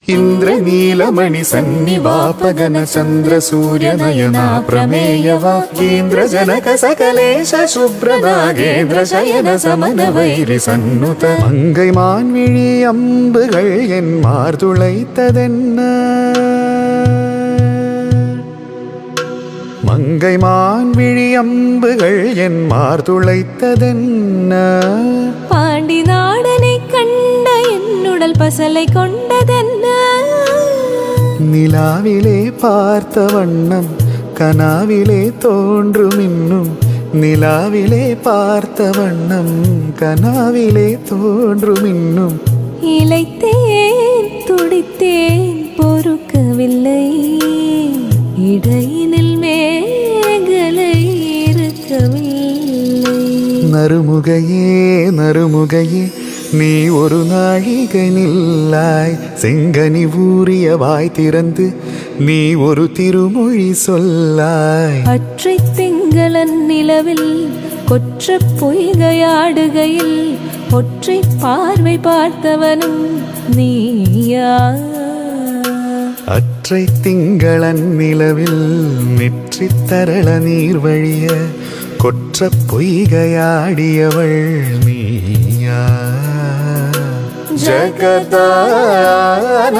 ಇಂದ್ರನೀಲಮಣಿ ಸನ್ನಿವಾಪಗನ ಚಂದ್ರ ಸೂರ್ಯ ನಯನ ಪ್ರಮೇಯ ವಾಕ್ಯೇಂದ್ರ ಜನಕ ಸಕಲೇಶ ಶುಭ್ರ ನಾಗೇಂದ್ರ ಶಯನ ಸಮನ ವೈರಿ ಸನ್ನುತ மங்கை மான்விழி அம்புகள் என் மார்துளைத்ததென்ன மங்கை மான்விழி அம்புகள் என் மார்துளைத்ததென்ன பாண்டி நாடனை கண்ட என்னுடல் பசலை கொண்டதென்ன நிலாவிலே பார்த்த வண்ணம் கனாவிலே தோன்றும் இன்னும் நிலாவிலே பார்த்த வண்ணம் கனாவிலே தோன்றும் இன்னும் இளைத்தேன் துடித்தேன் பொறுக்கவில்லை இடையினில் மேகலை இருக்கவில்லை நறுமுகையே நறுமுகையே நீ ஒரு நாழிகை நில்லாய் செங்கனி ஊறிய வாய் திறந்து நீ ஒரு திருமொழி சொல்லாய் அற்றை திங்களன் நிலவில் கொற்ற பொய்கையாடுகையில் ஒற்றை பார்வை பார்த்தவனும் நீயா அற்றை திங்களன் நிலவில் நெற்றி தரள நீர் வழிய கொற்ற பொய்கையாடியவள் நீயா ஜகதான